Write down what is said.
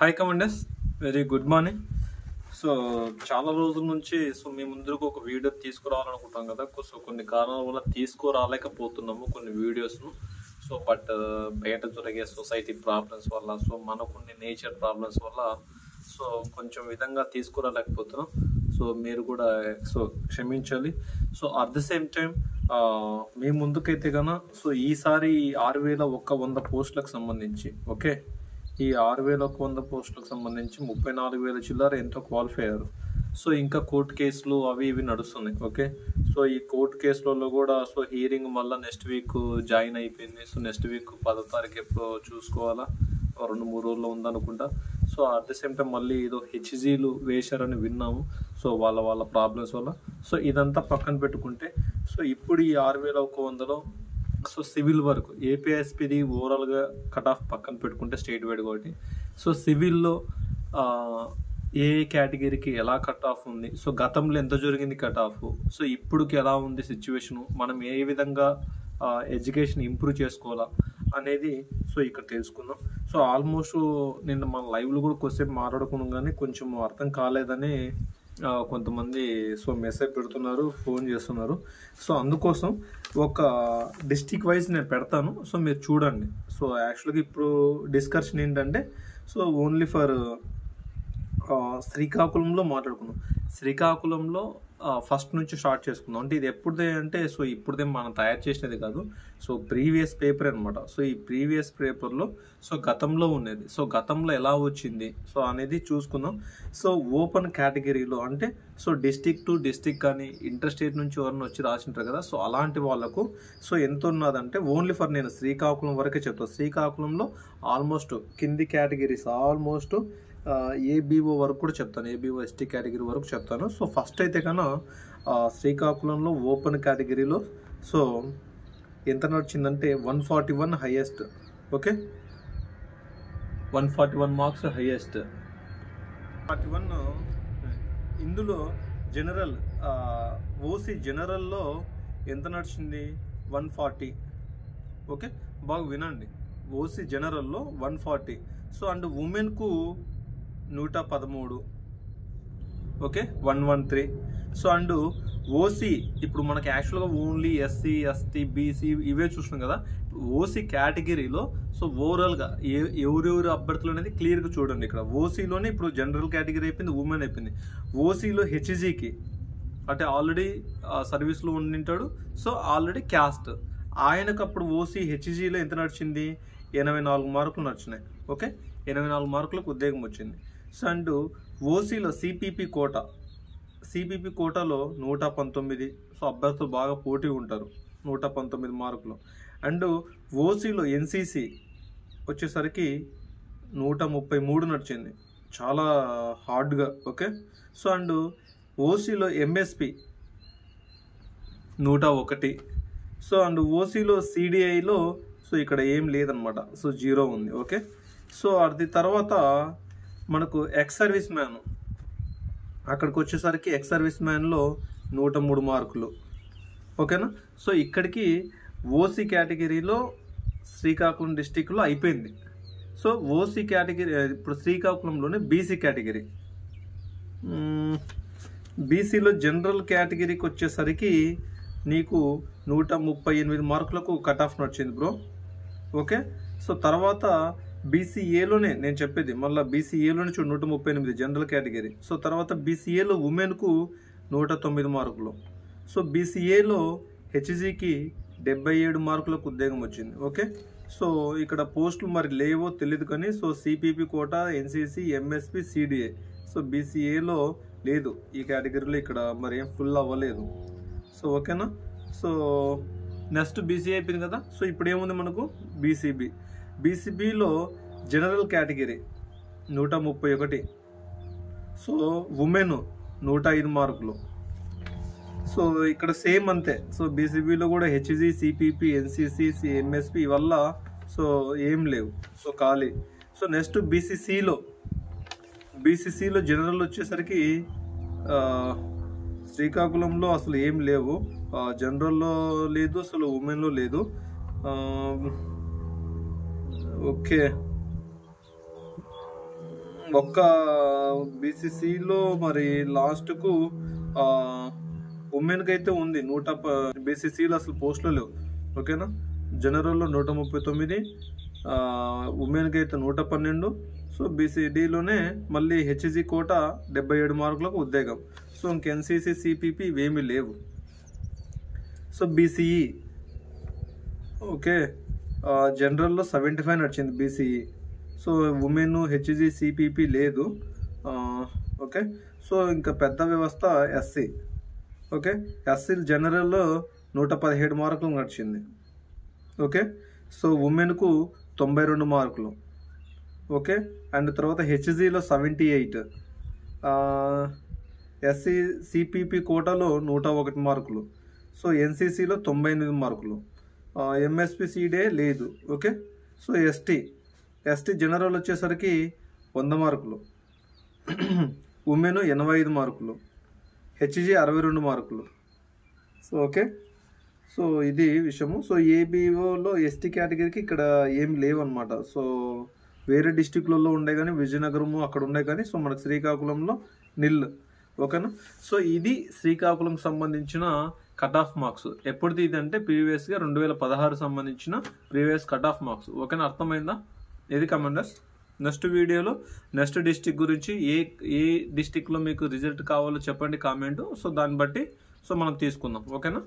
Hi commanders, very good morning. So చాలా రోజుల నుంచి మీ ముందుకు ఒక వీడియో తీసుకురావాలనుకుంటాం కదా. సో కొన్ని కారణాల వల్ల తీసుకురాలేకపోతున్నాము కొన్ని వీడియోస్ను. సో బట్ బయట జరిగే సొసైటీ ప్రాబ్లమ్స్ వల్ల, సో మనకున్న నేచర్ ప్రాబ్లమ్స్ వల్ల సో కొంచెం విధంగా తీసుకురాలేకపోతున్నాం. సో మీరు కూడా క్షమించాలి. So at the same time మీ ముందుకైతే కన్నా సో ఈసారి 6,100 పోస్టులకు సంబంధించి ఓకే, ఈ 6,100 పోస్టులకు సంబంధించి 34,000 చిల్లర ఎంతో క్వాలిఫై అయ్యారు. సో ఇంకా కోర్టు కేసులు అవి ఇవి నడుస్తున్నాయి. ఓకే, సో ఈ కోర్టు కేసులలో కూడా సో హీరింగ్ మళ్ళీ నెక్స్ట్ వీక్ జాయిన్ అయిపోయింది. సో నెక్స్ట్ వీక్ 10వ తారీఖు ఎప్పుడో చూసుకోవాలా, 2-3 రోజుల్లో ఉందనుకుంటా. So at the same time మళ్ళీ ఏదో హెచ్జీలు వేశారని విన్నాము. సో వాళ్ళ ప్రాబ్లమ్స్ వల్ల. సో ఇదంతా పక్కన పెట్టుకుంటే సో ఇప్పుడు ఈ 6,100లో సో సివిల్ వరకు ఏపీఎస్పీది ఓవరాల్గా కట్ ఆఫ్ పక్కన పెట్టుకుంటే స్టేట్ వైడ్ కాబట్టి సో సివిల్లో ఏ కేటగిరీకి ఎలా కట్ ఆఫ్ ఉంది, సో గతంలో ఎంత జరిగింది కట్ ఆఫ్, సో ఇప్పుడుకి ఎలా ఉంది సిచ్యువేషను, మనం ఏ విధంగా ఎడ్యుకేషన్ ఇంప్రూవ్ చేసుకోవాలా అనేది సో ఇక్కడ తెలుసుకుందాం. సో ఆల్మోస్ట్ నిన్న మన లైవ్లో కూడా కొద్దిసేపు మాట్లాడుకున్నాం, కానీ కొంచెం అర్థం కాలేదని కొంతమంది సో మెసేజ్ పెడుతున్నారు, ఫోన్ చేస్తున్నారు. సో అందుకోసం ఒక డిస్టిక్ వైజ్ నేను పెడతాను, సో మీరు చూడండి. సో యాక్చువల్గా ఇప్పుడు డిస్కషన్ ఏంటంటే సో ఓన్లీ ఫర్ శ్రీకాకుళంలో మాట్లాడుకున్నాం. శ్రీకాకుళంలో ఫస్ట్ నుంచి స్టార్ట్ చేసుకుందాం. అంటే ఇది ఎప్పుడుదే అంటే సో ఇప్పుడుదే మనం తయారు చేసినది కాదు, సో ప్రీవియస్ పేపర్ అనమాట. సో ఈ ప్రీవియస్ పేపర్లో సో గతంలో ఉన్నది, సో గతంలో ఎలా వచ్చింది సో అనేది చూసుకుందాం. సో ఓపెన్ కేటగిరీలో అంటే సో డిస్టిక్ టు డిస్టిక్ కానీ ఇంటర్ స్టేట్ నుంచి ఎవరైనా వచ్చి రాసింటారు కదా, సో అలాంటి వాళ్ళకు సో ఎంత ఉన్నదంటే ఓన్లీ ఫర్ నేను శ్రీకాకుళం వరకే చెప్తాను. శ్రీకాకుళంలో ఆల్మోస్ట్ కింది కేటగిరీస్ ఆల్మోస్ట్ ఏబీఓ వరకు కూడా చెప్తాను, ఏబీఓ ఎస్టీ కేటగిరీ వరకు చెప్తాను. సో ఫస్ట్ అయితే కన్నా శ్రీకాకుళంలో ఓపెన్ కేటగిరీలో సో ఎంత వచ్చిందంటే 141 హైయెస్ట్. Okay, 141 marks highest. 41 ఇందులో జనరల్ ఓసీ జనరల్లో ఎంత నడిచింది 140. ఓకే, బాగా వినండి, ఓసీ జనరల్లో 140. సో అండ్ ఉమెన్కు 113. ఓకే, 113. సో అండ్ ఓసీ ఇప్పుడు మనకి యాక్చువల్గా ఓన్లీ ఎస్సీ ఎస్టీ బీసీ ఇవే చూస్తున్నాం కదా. ఓసీ కేటగిరీలో సో ఓవరాల్గా ఎవరెవరు అభ్యర్థులు అనేది క్లియర్గా చూడండి. ఇక్కడ ఓసీలోనే ఇప్పుడు జనరల్ కేటగిరీ అయిపోయింది, ఉమెన్ అయిపోయింది. ఓసీలో హెచ్జీకి అంటే ఆల్రెడీ సర్వీస్లో ఉండింటాడు, సో ఆల్రెడీ క్యాస్ట్ ఆయనకు అప్పుడు ఓసీ హెచ్జీలో ఎంత నడిచింది 84 మార్కులు నడిచినాయి. ఓకే, 84 మార్కులకు ఉద్యోగం వచ్చింది. సో అండ్ ఓసీలో సిపిపి కోటాలో 119. సో అభ్యర్థులు బాగా పోటీ ఉంటారు, 119 మార్కులు. అండ్ ఓసీలో ఎన్సీసీ వచ్చేసరికి 133 నడిచింది, చాలా హార్డ్గా. ఓకే, సో అండ్ ఓసీలో ఎంఎస్పి 101. సో అండ్ ఓసీలో సిడిఐలో సో ఇక్కడ ఏం లేదనమాట, సో 0 ఉంది. ఓకే, సో అది తర్వాత మనకు ఎక్స్ సర్వీస్ మ్యాన్, అక్కడికి వచ్చేసరికి ఎక్స్ సర్వీస్ మ్యాన్లో 103 మార్కులు. ఓకేనా, సో ఇక్కడికి ఓసీ కేటగిరీలో శ్రీకాకుళం డిస్టిక్లో అయిపోయింది. సో ఓసీ కేటగిరీ ఇప్పుడు శ్రీకాకుళంలోనే బీసీ కేటగిరీ, బీసీలో జనరల్ కేటగిరీకి వచ్చేసరికి నీకు 138 మార్కులకు కట్ ఆఫ్ నడిచింది బ్రో. ఓకే, సో తర్వాత బీసీఏలోనే నేను చెప్పేది, మళ్ళీ బీసీఏలోనే చూడు 138 జనరల్ కేటగిరీ. సో తర్వాత బీసీఏలో ఉమెన్కు 109 మార్కులు. సో బీసీఏలో హెచ్జీకి 77 మార్కులకు ఉద్యోగం వచ్చింది. ఓకే, సో ఇక్కడ పోస్టులు మరి లేవో తెలియదు కానీ so CPP quota, NCC, MSP, CDA, so బీసీఏలో లేదు ఈ కేటగిరీలో, ఇక్కడ మరి ఏం ఫుల్ అవ్వలేదు. సో ఓకేనా, సో నెక్స్ట్ బీసీ అయిపోయింది కదా. సో ఇప్పుడు ఏముంది మనకు బీసీబీ. బీసీబీలో జనరల్ కేటగిరీ 131. సో ఉమెన్ 105 మార్కులు. సో ఇక్కడ సేమ్ అంతే. సో బీసీబీలో కూడా హెచ్జీ, సిపిపి, ఎన్సీసీ, ఎంఎస్పి వల్ల సో ఏం లేవు, సో ఖాళీ. సో నెక్స్ట్ బీసీసీలో జనరల్ వచ్చేసరికి శ్రీకాకుళంలో అసలు ఏం లేవు, జనరల్లో లేదు, అసలు ఉమెన్లో లేదు. ఓకే, ఒక్క బీసీసీలో మరి లాస్ట్కు ఉమెన్కి అయితే ఉంది బీసీసీలో అసలు పోస్టులు లేవు. ఓకేనా, జనరల్లో 139, ఉమెన్కి అయితే 112. సో బీసీడీలోనే మళ్ళీ హెచ్జీ కోట 77 మార్కులకు ఉద్యోగం. సో ఇంక ఎన్సీసీ సిపిపి ఇవేమీ లేవు. సో బీసీఈ ఓకే, జనరల్లో 75 నడిచింది BCE. So women HG CPP లేదు. ఓకే, సో ఇంకా పెద్ద వ్యవస్థ ఎస్సీ. ఓకే, ఎస్సీ జనరల్లో 117 మార్కులు నడిచింది. ఓకే, సో ఉమెన్కు 92 మార్కులు. ఓకే, అండ్ తర్వాత హెచ్జీలో 78, ఎస్సీ సిపిపి కోటాలో 101 మార్కులు. సో ఎన్సీసీలో 98 మార్కులు. ఎంఎస్పిసిడే లేదు. ఓకే, సో ఎస్టీ జనరల్ వచ్చేసరికి 100 మార్కులు, ఉమెన్ 85 మార్కులు, హెచ్జీ 62 మార్కులు. సో ఓకే, సో ఇది విషయము. సో ఏబిఓలో ఎస్టీ కేటగిరీకి ఇక్కడ ఏమి లేవన్నమాట. సో వేరే డిస్టిక్లలో ఉండే కానీ, విజయనగరము అక్కడ ఉండే కానీ, సో మనకు శ్రీకాకుళంలో నిల్. ఓకేనా, సో ఇది శ్రీకాకుళంకి సంబంధించిన కట్ ఆఫ్ మార్క్స్. ఎప్పటిది ఇది అంటే ప్రీవియస్గా 2016 సంబంధించిన ప్రీవియస్ కట్ ఆఫ్ మార్క్స్. ఓకేనా, అర్థమైందా? ఇది కమాండర్స్. నెక్స్ట్ వీడియోలో నెక్స్ట్ డిస్టిక్ గురించి ఏ డిస్టిక్లో మీకు రిజల్ట్ కావాలో చెప్పండి కామెంట్. సో దాన్ని బట్టి సో మనం తీసుకుందాం. ఓకేనా.